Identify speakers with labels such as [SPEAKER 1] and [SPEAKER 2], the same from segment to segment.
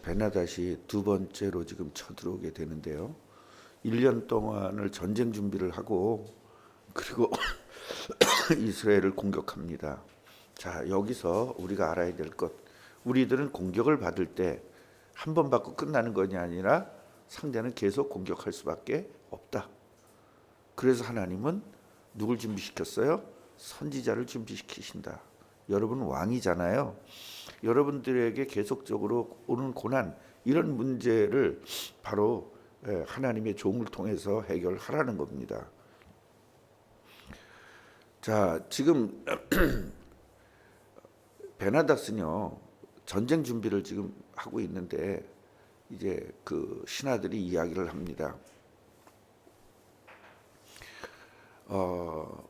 [SPEAKER 1] 베나닷이 두 번째로 지금 쳐들어오게 되는데요. 1년 동안을 전쟁 준비를 하고 그리고 이스라엘을 공격합니다. 자, 여기서 우리가 알아야 될 것, 우리들은 공격을 받을 때 한 번 받고 끝나는 것이 아니라 상대는 계속 공격할 수밖에 없다. 그래서 하나님은 누굴 준비시켰어요? 선지자를 준비시키신다. 여러분 왕이잖아요. 여러분들에게 계속적으로 오는 고난, 이런 문제를 바로 하나님의 종을 통해서 해결하라는 겁니다. 자, 지금 베나닷은요 전쟁 준비를 지금 하고 있는데 이제 그 신하들이 이야기를 합니다.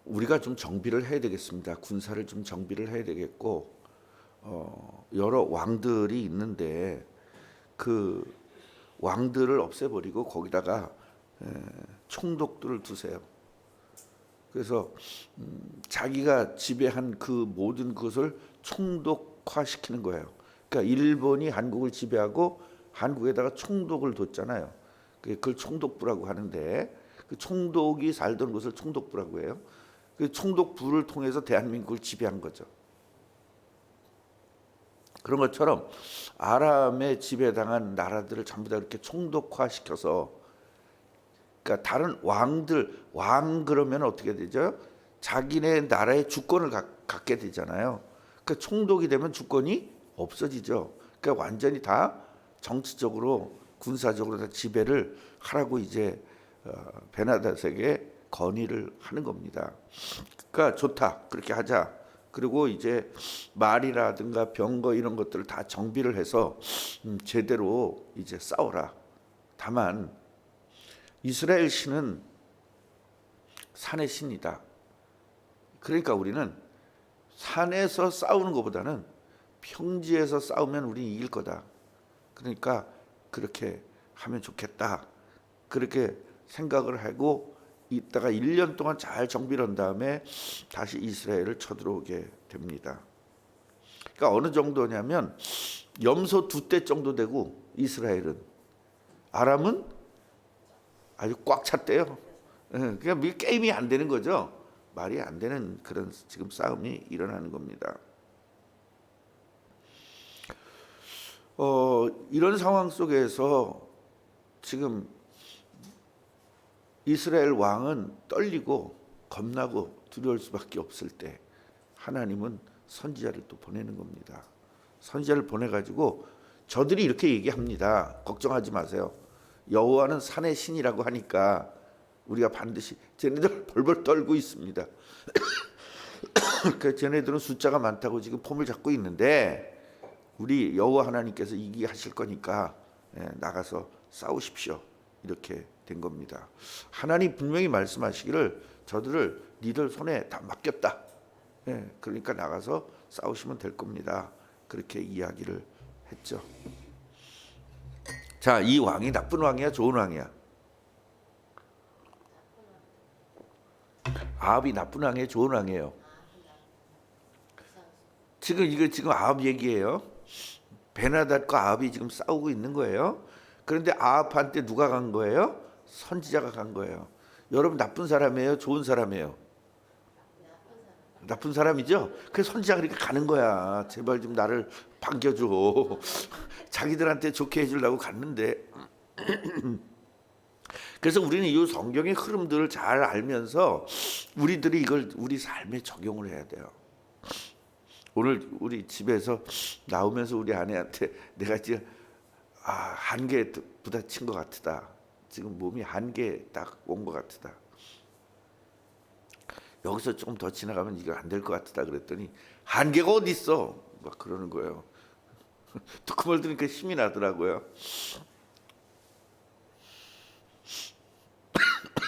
[SPEAKER 1] 우리가 좀 정비를 해야 되겠습니다. 군사를 좀 정비를 해야 되겠고, 여러 왕들이 있는데 그 왕들을 없애버리고 거기다가 총독들을 두세요. 그래서 자기가 지배한 그 모든 것을 총독화시키는 거예요. 그러니까 일본이 한국을 지배하고 한국에다가 총독을 뒀잖아요. 그걸 총독부라고 하는데 그 총독이 살던 곳을 총독부라고 해요. 그 총독부를 통해서 대한민국을 지배한 거죠. 그런 것처럼 아람에 지배당한 나라들을 전부 다 이렇게 총독화시켜서, 그러니까 다른 왕들, 왕 그러면 어떻게 되죠? 자기네 나라의 주권을 갖게 되잖아요. 그러니까 총독이 되면 주권이 없어지죠. 그러니까 완전히 다 정치적으로, 군사적으로 다 지배를 하라고 이제 베나닷에게 건의를 하는 겁니다. 그러니까 좋다, 그렇게 하자. 그리고 이제 말이라든가 병거 이런 것들을 다 정비를 해서 제대로 이제 싸워라. 다만 이스라엘 신은 산의 신이다. 그러니까 우리는 산에서 싸우는 것보다는 평지에서 싸우면 우리 이길 거다. 그러니까 그렇게 하면 좋겠다. 그렇게 생각을 하고 있다가 1년 동안 잘 정비를 한 다음에 다시 이스라엘을 쳐들어오게 됩니다. 그러니까 어느 정도냐면 염소 2대 정도 되고 이스라엘은, 아람은 아주 꽉 찼대요. 그러니까 게임이 안 되는 거죠. 말이 안 되는 그런 지금 싸움이 일어나는 겁니다. 이런 상황 속에서 지금 이스라엘 왕은 떨리고 겁나고 두려울 수밖에 없을 때 하나님은 선지자를 또 보내는 겁니다. 선지자를 보내가지고 저들이 이렇게 얘기합니다. 걱정하지 마세요. 여호와는 산의 신이라고 하니까 우리가 반드시, 쟤네들 벌벌 떨고 있습니다. 그러니까 쟤네들은 숫자가 많다고 지금 폼을 잡고 있는데 우리 여호와 하나님께서 이기게 하실 거니까 나가서 싸우십시오. 이렇게 된 겁니다. 하나님 분명히 말씀하시기를 저들을 니들 손에 다 맡겼다. 그러니까 나가서 싸우시면 될 겁니다. 그렇게 이야기를 했죠. 자, 이 왕이 나쁜 왕이야, 좋은 왕이야? 아합이 나쁜 왕이에요, 좋은 왕이에요? 지금 아합 얘기예요. 베나닷과 아합이 지금 싸우고 있는 거예요. 그런데 아합한테 누가 간 거예요? 선지자가 간 거예요. 여러분 나쁜 사람이에요, 좋은 사람이에요? 나쁜 사람이죠. 그래서 선지자가 그렇게 가는 거야. 제발 좀 나를 반겨줘. 자기들한테 좋게 해주려고 갔는데. 그래서 우리는 이 성경의 흐름들을 잘 알면서 우리들이 이걸 우리 삶에 적용을 해야 돼요. 오늘 우리 집에서 나오면서 우리 아내한테 내가 지금 한계에 부딪힌 것 같다. 지금 몸이 한계에 딱 온 것 같다. 여기서 조금 더 지나가면 이거 안 될 것 같다 그랬더니 한계가 어디 있어? 막 그러는 거예요. 또 그 말 들으니까 힘이 나더라고요.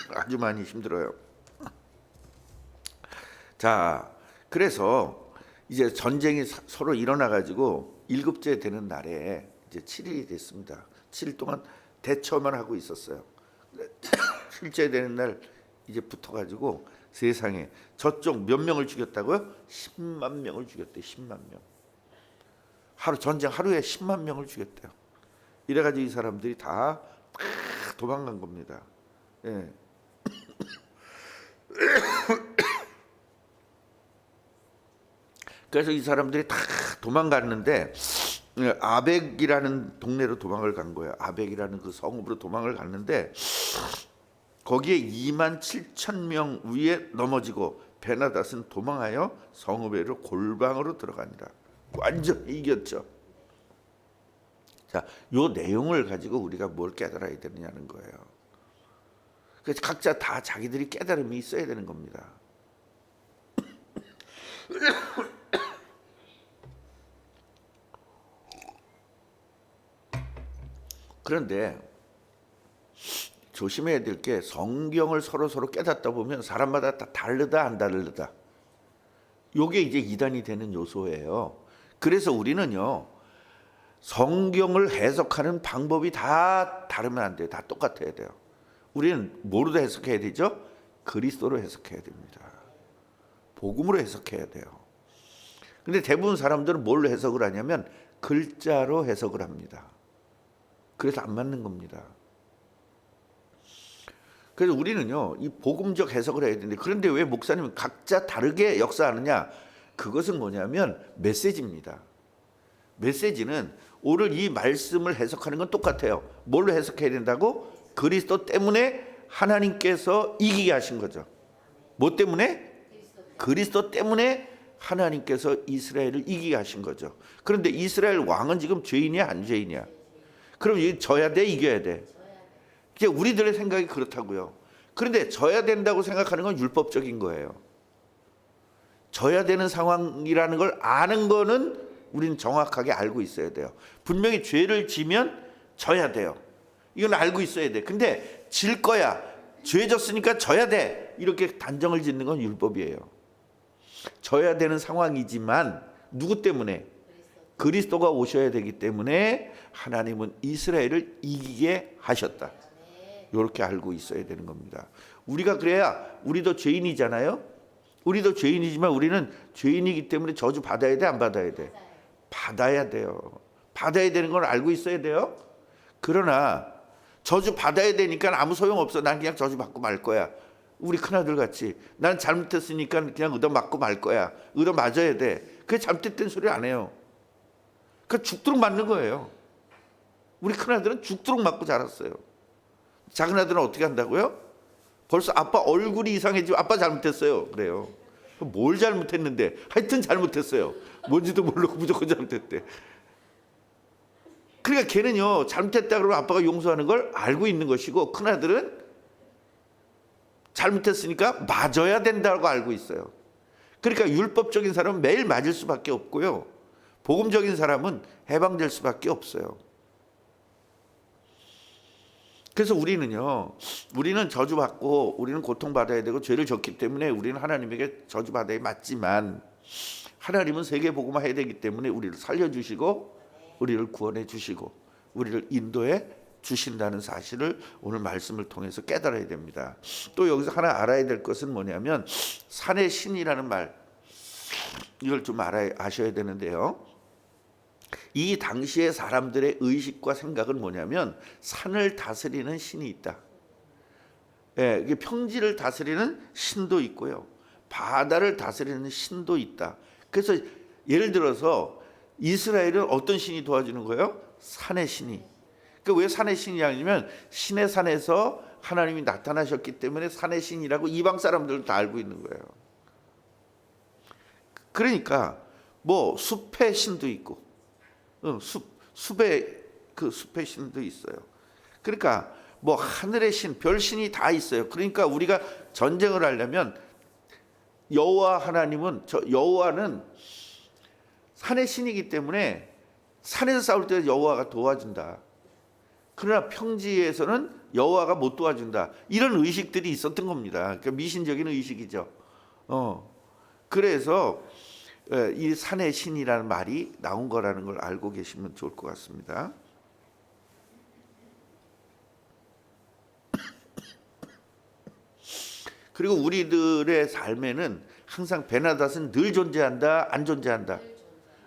[SPEAKER 1] 아주 많이 힘들어요. 자, 그래서 이제 전쟁이 서로 일어나 가지고 7째 되는 날에 이제 7일이 됐습니다. 7일 동안 대처만 하고 있었어요. 7째 되는 날 이제 붙어 가지고 세상에 저쪽 몇 명을 죽였다고요? 10만 명을 죽였대. 10만 명. 전쟁 하루에 10만 명을 죽였대요. 이래가지고 이 사람들이 다 도망간 겁니다. 예. 그래서 이 사람들이 다 도망갔는데 아벡이라는 동네로 도망을 간 거예요. 아벡이라는 그 성읍으로 도망을 갔는데 거기에 2만 7천 명 위에 넘어지고 베나닷은 도망하여 성읍에로 골방으로 들어가니라. 완전히 이겼죠. 자, 요 내용을 가지고 우리가 뭘 깨달아야 되느냐는 거예요. 그래서 각자 다 자기들이 깨달음이 있어야 되는 겁니다. 그런데 조심해야 될 게 성경을 서로 깨닫다 보면 사람마다 다 다르다 안 다르다. 요게 이제 이단이 되는 요소예요. 그래서 우리는요, 성경을 해석하는 방법이 다 다르면 안 돼요. 다 똑같아야 돼요. 우리는 뭐로 해석해야 되죠? 그리스도로 해석해야 됩니다. 복음으로 해석해야 돼요. 근데 대부분 사람들은 뭘로 해석을 하냐면 글자로 해석을 합니다. 그래서 안 맞는 겁니다. 그래서 우리는요, 이 복음적 해석을 해야 되는데, 그런데 왜 목사님은 각자 다르게 역사하느냐? 그것은 뭐냐면 메시지입니다. 메시지는 오늘 이 말씀을 해석하는 건 똑같아요. 뭘로 해석해야 된다고? 그리스도 때문에 하나님께서 이기게 하신 거죠. 뭐 때문에? 그리스도 때문에 하나님께서 이스라엘을 이기게 하신 거죠. 그런데 이스라엘 왕은 지금 죄인이야 안 죄인이야? 그럼 져야 돼 이겨야 돼? 이제 우리들의 생각이 그렇다고요. 그런데 져야 된다고 생각하는 건 율법적인 거예요. 져야 되는 상황이라는 걸 아는 거는 우리는 정확하게 알고 있어야 돼요. 분명히 죄를 지면 져야 돼요. 이건 알고 있어야 돼. 근데 질 거야. 죄 졌으니까 져야 돼. 이렇게 단정을 짓는 건 율법이에요. 져야 되는 상황이지만 누구 때문에? 그리스도가 오셔야 되기 때문에 하나님은 이스라엘을 이기게 하셨다. 이렇게 알고 있어야 되는 겁니다. 우리가 그래야 우리도 죄인이잖아요. 우리도 죄인이지만 우리는 죄인이기 때문에 저주 받아야 돼 안 받아야 돼? 받아야 돼요. 받아야 되는 걸 알고 있어야 돼요. 그러나 저주 받아야 되니까 아무 소용없어. 난 그냥 저주 받고 말 거야. 우리 큰아들 같이 난 잘못했으니까 그냥 얻어 맞고 말 거야. 얻어 맞아야 돼. 그게 잘못됐다는 소리 안 해요. 그러니까 죽도록 맞는 거예요. 우리 큰아들은 죽도록 맞고 자랐어요. 작은 아들은 어떻게 한다고요? 벌써 아빠 얼굴이 이상해지고 아빠 잘못했어요. 그래요. 뭘 잘못했는데? 하여튼 잘못했어요. 뭔지도 모르고 무조건 잘못했대. 그러니까 걔는요, 잘못했다 그러면 아빠가 용서하는 걸 알고 있는 것이고, 큰아들은 잘못했으니까 맞아야 된다고 알고 있어요. 그러니까 율법적인 사람은 매일 맞을 수밖에 없고요, 복음적인 사람은 해방될 수밖에 없어요. 그래서 우리는 저주받고 우리는 고통받아야 되고 죄를 졌기 때문에 우리는 하나님에게 저주받아야 맞지만, 하나님은 세계복음화 해야 되기 때문에 우리를 살려주시고 우리를 구원해 주시고 우리를 인도해 주신다는 사실을 오늘 말씀을 통해서 깨달아야 됩니다. 또 여기서 하나 알아야 될 것은 뭐냐면 산의 신이라는 말, 이걸 좀 아셔야 되는데요. 이 당시의 사람들의 의식과 생각은 뭐냐면 산을 다스리는 신이 있다. 예, 이게 평지를 다스리는 신도 있고요, 바다를 다스리는 신도 있다. 그래서 예를 들어서 이스라엘은 어떤 신이 도와주는 거예요? 산의 신이. 그러니까 왜 산의 신이냐면 신의 산에서 하나님이 나타나셨기 때문에 산의 신이라고 이방 사람들도 다 알고 있는 거예요. 그러니까 뭐 숲의 신도 있고, 숲의 신도 있어요. 그러니까 뭐 하늘의 신, 별신이 다 있어요. 그러니까 우리가 전쟁을 하려면 여호와 하나님은, 여호와는 산의 신이기 때문에 산에서 싸울 때 여호와가 도와준다. 그러나 평지에서는 여호와가 못 도와준다. 이런 의식들이 있었던 겁니다. 그러니까 미신적인 의식이죠. 그래서 이 산의 신이라는 말이 나온 거라는 걸 알고 계시면 좋을 것 같습니다. 그리고 우리들의 삶에는 항상 베나닷은 늘 존재한다, 안 존재한다?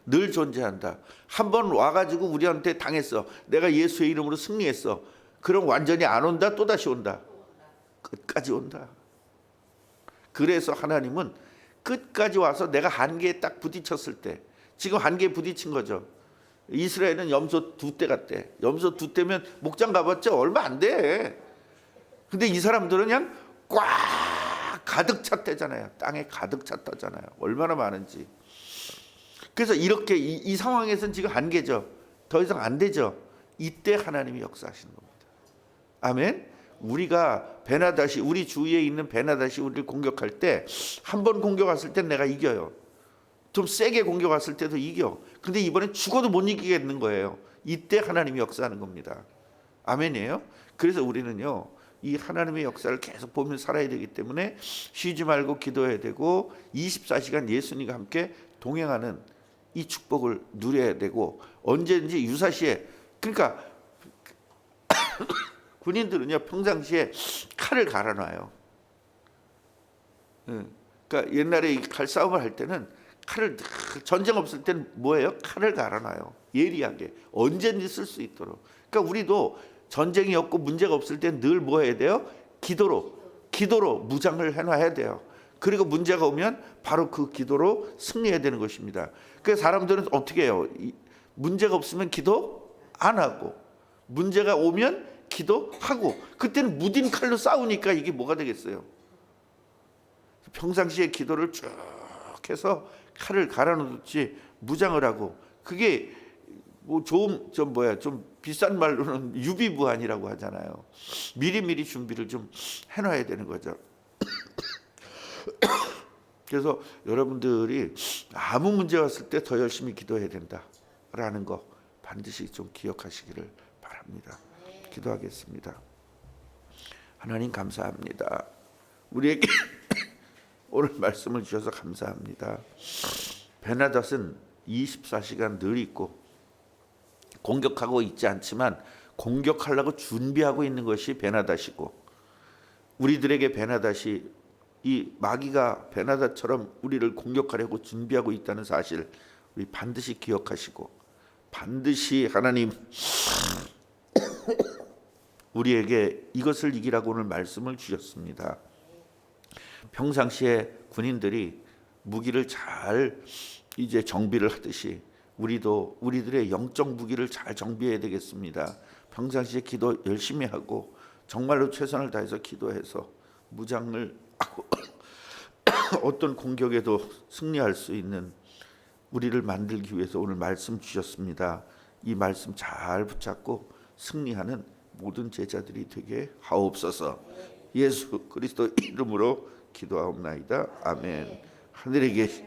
[SPEAKER 1] 늘 존재한다. 한번 와가지고 우리한테 당했어. 내가 예수의 이름으로 승리했어. 그럼 완전히 안 온다. 또다시 온다. 끝까지 온다. 그래서 하나님은 끝까지 와서 내가 한계에 딱 부딪혔을 때, 지금 한계에 부딪힌 거죠. 이스라엘은 염소 2대 갔대. 염소 2대면 목장 가봤자 얼마 안 돼. 근데 이 사람들은 그냥 꽉 가득 찼대잖아요. 땅에 가득 찼다잖아요. 얼마나 많은지. 그래서 이렇게 이 상황에서는 지금 한계죠. 더 이상 안 되죠. 이때 하나님이 역사하시는 겁니다. 아멘. 우리가 베나다시, 우리 주위에 있는 베나다시 우리를 공격할 때, 한 번 공격 왔을 땐 내가 이겨요. 좀 세게 공격 왔을 때도 이겨. 근데 이번엔 죽어도 못 이기겠는 거예요. 이때 하나님이 역사하는 겁니다. 아멘이에요. 그래서 우리는요, 이 하나님의 역사를 계속 보면서 살아야 되기 때문에 쉬지 말고 기도해야 되고, 24시간 예수님과 함께 동행하는 이 축복을 누려야 되고, 언제든지 유사시에, 그러니까 군인들은요 평상시에 칼을 갈아놔요. 그러니까 옛날에 칼싸움을 할 때는 칼을, 전쟁 없을 때는 뭐예요? 칼을 갈아놔요. 예리하게 언제든지 쓸 수 있도록. 그러니까 우리도 전쟁이 없고 문제가 없을 때 늘 뭐 해야 돼요? 기도로 무장을 해놔야 돼요. 그리고 문제가 오면 바로 그 기도로 승리해야 되는 것입니다. 그래서 사람들은 어떻게 해요? 문제가 없으면 기도 안 하고, 문제가 오면 기도하고, 그때는 무딘 칼로 싸우니까 이게 뭐가 되겠어요? 평상시에 기도를 쭉 해서 칼을 갈아놓지 무장을 하고, 그게 뭐 좀 비싼 말로는 유비무환이라고 하잖아요. 미리미리 준비를 좀 해놔야 되는 거죠. 그래서 여러분들이 아무 문제 왔을 때 더 열심히 기도해야 된다라는 거 반드시 좀 기억하시기를 바랍니다. 기도하겠습니다. 하나님 감사합니다. 우리에게 오늘 말씀을 주셔서 감사합니다. 베나닷은 24시간 늘 있고 공격하고 있지 않지만 공격하려고 준비하고 있는 것이 베나닷이고, 우리들에게 베나닷이, 이 마귀가 베나닷처럼 우리를 공격하려고 준비하고 있다는 사실 우리 반드시 기억하시고, 반드시 하나님 우리에게 이것을 이기라고 오늘 말씀을 주셨습니다. 평상시에 군인들이 무기를 잘 이제 정비를 하듯이 우리도 우리들의 영적 무기를 잘 정비해야 되겠습니다. 평상시에 기도 열심히 하고 정말로 최선을 다해서 기도해서 무장을 하고 어떤 공격에도 승리할 수 있는 우리를 만들기 위해서 오늘 말씀 주셨습니다. 이 말씀 잘 붙잡고 승리하는 모든 제자들이 되게 하옵소서. 예수 그리스도 이름으로 기도하옵나이다. 아멘. 하늘에 계신